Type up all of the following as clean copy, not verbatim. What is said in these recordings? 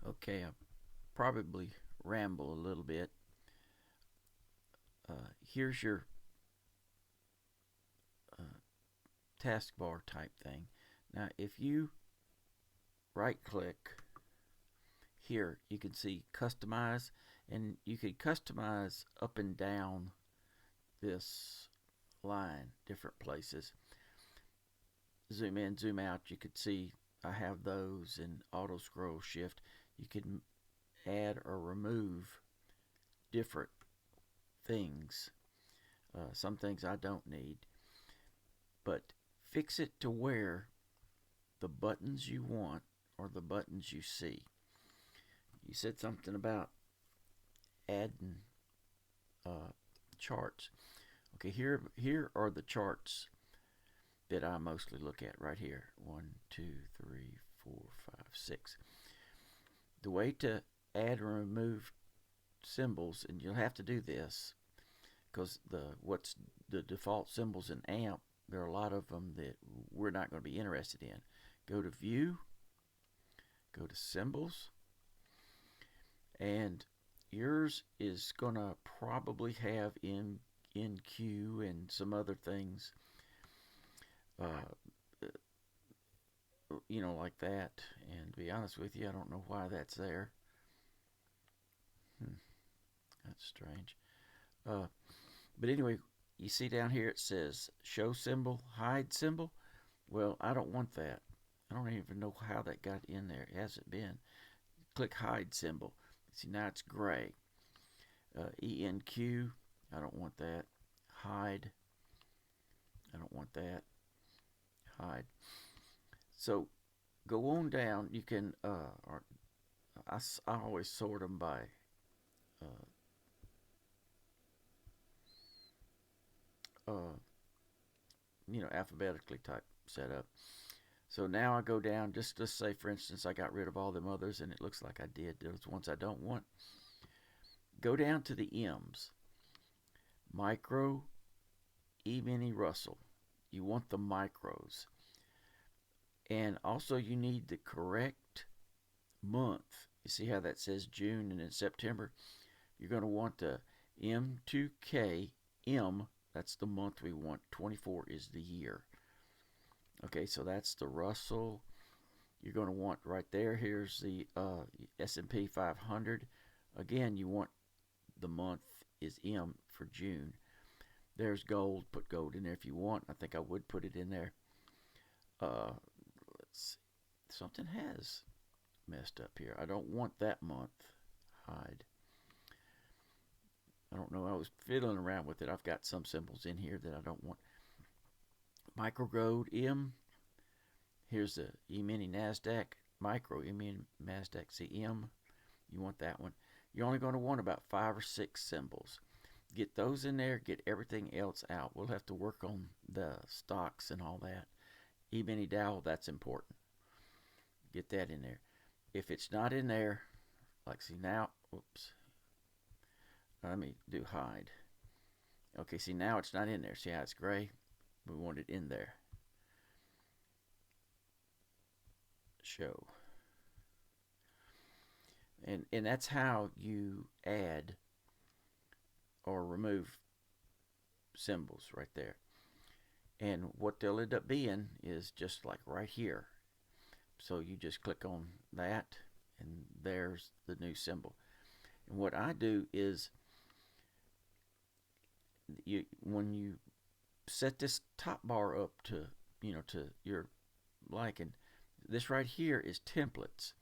Okay, I probably ramble a little bit. Here's your uh, taskbar type thing. Now, if you right click here, you can see customize, and you can customize up and down this line, different places. Zoom in, zoom out. You could see I have those in auto scroll shift. You can add or remove different things. Some things I don't need, but fix it to where the buttons you want are the buttons you see. You said something about adding uh, charts. Okay, here are the charts that I mostly look at right here. 1, 2, 3, 4, 5, 6. The way to add or remove symbols, and you'll have to do this because what's the default symbols in AMP, there are a lot of them that we're not going to be interested in. Go to View, go to Symbols, and yours is going to probably have NQ and some other things, uh, like that. And to be honest with you, I don't know why that's there. That's strange. Uh, but anyway, you see down here it says show symbol, hide symbol. Well, I don't want that. I don't even know how that got in there. It hasn't been. Click hide symbol. See, now it's gray. ENQ, I don't want that. Hide, I don't want that. Hide. So go on down. You can, I always sort them by uh, uh, alphabetically type setup. So now I go down, just to say, for instance, I got rid of all them others, and it looks like I did. Those ones I don't want. Go down to the M's. Micro, E-mini Russell. You want the micros. And also you need the correct month. You see how that says June and then September? You're going to want the M2K, M, that's the month we want. 24 is the year. Okay, so that's the Russell. You're going to want right there. Here's the S&P 500. Again, you want the month is M for June. There's gold. Put gold in there if you want. I think I would put it in there. Let's see. Something has messed up here. I don't want that month. Hide. I don't know. I was fiddling around with it. I've got some symbols in here that I don't want. Micro gold M. Here's the E-mini NASDAQ. Micro E-mini NASDAQ CM. You want that one. You're only going to want about 5 or 6 symbols. Get those in there. Get everything else out. We'll have to work on the stocks and all that. E-mini Dow, that's important. Get that in there. If it's not in there, like see now, whoops. Let me do hide. Okay, see now it's not in there. See how it's gray? We want it in there. Show. And that's how you add or remove symbols right there. And what they'll end up being is just like right here. So you just click on that, and there's the new symbol. And what I do is, when you set this top bar up to your liking, this right here is templates.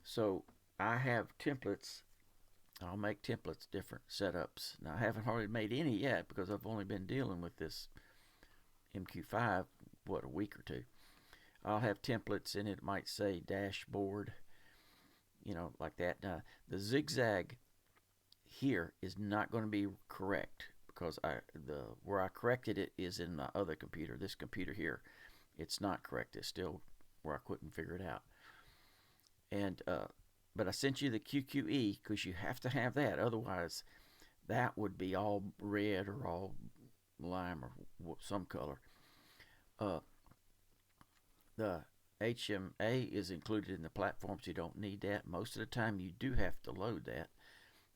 So I have templates. I'll make templates, different setups. Now I haven't hardly made any yet because I've only been dealing with this mq5 a week or two. I'll have templates and it might say dashboard, like that. Now the zigzag here is not going to be correct because where I corrected it is in my other computer. This computer here, it's not correct. It's still where I couldn't figure it out. And but I sent you the QQE because you have to have that. Otherwise, that would be all red or all lime or some color. The HMA is included in the platform, so you don't need that. Most of the time you do have to load that,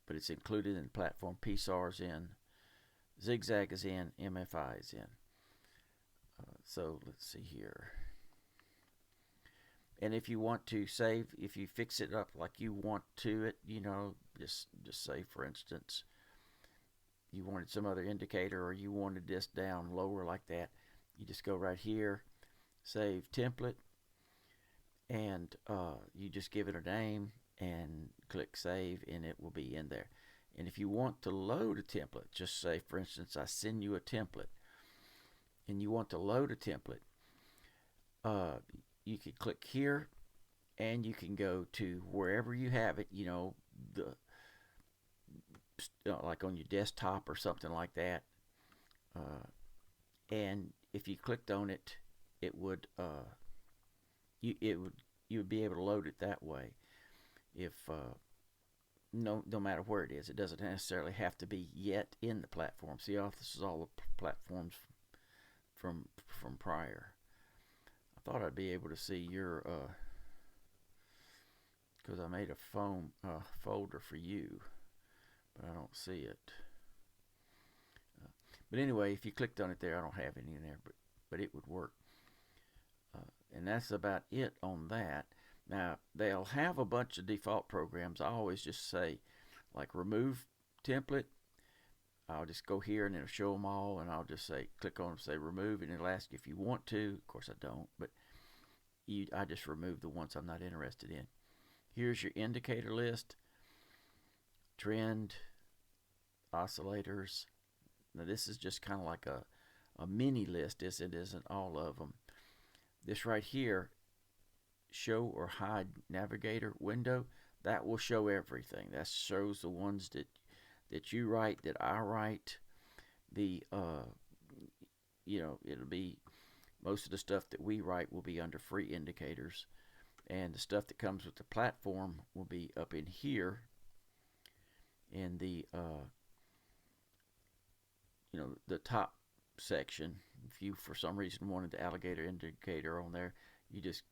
but it's included in the platform. PSAR is in, Zigzag is in, MFI is in. So let's see here. And if you want to save, if you fix it up like you want to it, just say, for instance, you wanted some other indicator or you wanted this down lower like that, you just go right here, save template, and you just give it a name and click save, and it will be in there. And if you want to load a template, just say, for instance, I send you a template and you want to load a template, you can click here and you can go to wherever you have it, like on your desktop or something like that. And if you clicked on it, it would you would be able to load it that way. If no matter where it is, it doesn't necessarily have to be yet in the platform. See, this is all the platforms from prior. I thought I'd be able to see your because I made a folder for you, but I don't see it. But anyway, if you clicked on it there, I don't have any in there, but it would work. And that's about it on that. Now, they'll have a bunch of default programs. I always just say, like, remove template. I'll just go here and it'll show them all, and I'll just say, click on them, say remove, and it'll ask you if you want to. Of course, I don't, but I just remove the ones I'm not interested in. Here's your indicator list, trend, oscillators. Now, this is just kind of like a mini list. It isn't all of them. This right here, show or hide navigator window, that will show everything. That shows the ones that you write, that I write. The it'll be, most of the stuff that we write will be under free indicators, and the stuff that comes with the platform will be up in here in the the top section. If you for some reason wanted the alligator indicator on there, you just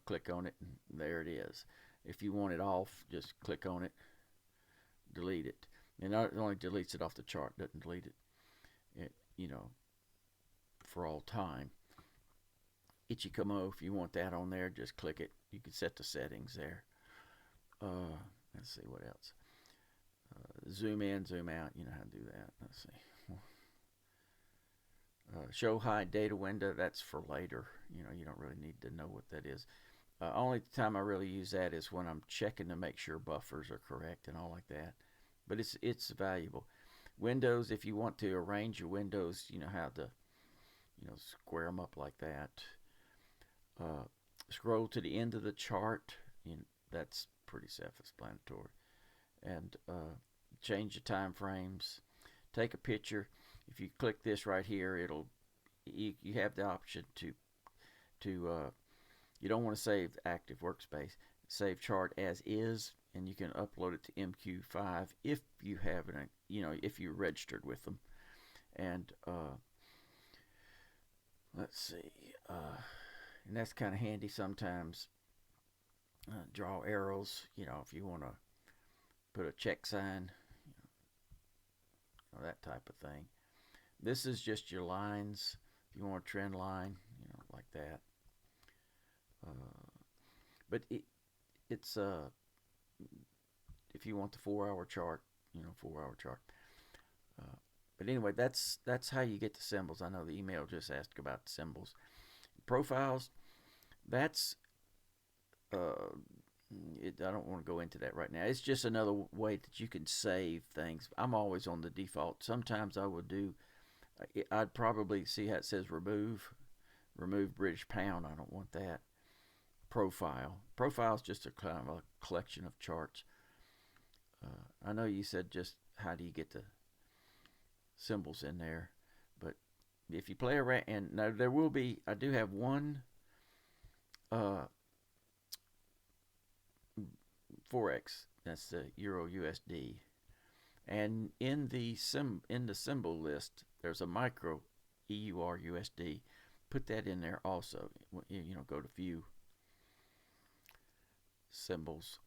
click on it and there it is. If you want it off, just click on it, delete it, and it only deletes it off the chart, doesn't delete it for all time. Ichikomo, if you want that on there, just click it. You can set the settings there. Let's see what else. Zoom in, zoom out, you know how to do that. Let's see. Show hide data window, that's for later. You don't really need to know what that is. Only time I really use that is when I'm checking to make sure buffers are correct and all like that. But it's valuable. Windows, if you want to arrange your windows, you know how to square them up like that. Scroll to the end of the chart. That's pretty self-explanatory. And change the time frames. Take a picture. If you click this right here, you have the option to you don't want to save active workspace. Save chart as is, and you can upload it to mq5 if you have it, if you're registered with them. And let's see, and that's kind of handy sometimes. Draw arrows, if you want to put a check sign, that type of thing. This is just your lines. If you want a trend line, like that. But it's if you want the 4-hour chart, 4-hour chart. But anyway, that's how you get the symbols. I know the email just asked about the symbols. Profiles, that's I don't want to go into that right now. It's just another way that you can save things. I'm always on the default. Sometimes I would do, I'd probably see how it says remove British pound. I don't want that. Profile is just a kind of a collection of charts. I know you said just how do you get the symbols in there, but if you play around, and now there will be, I do have one Forex, that's the Euro USD, and in the symbol list there's a micro EUR USD. Put that in there also. Go to view symbols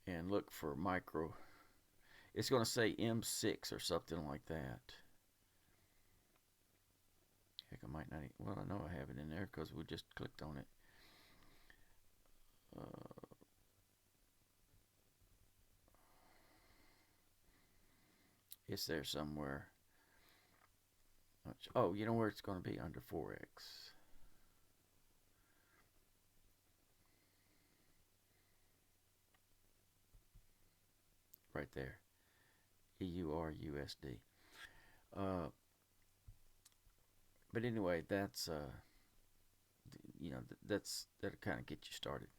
and look for micro. It's going to say M6 or something like that. Heck, I might not. Well, I know I have it in there because we just clicked on it. It's there somewhere. Oh, you know where it's going to be? Under 4x. Right there. EURUSD. But anyway, that's that'll kind of get you started.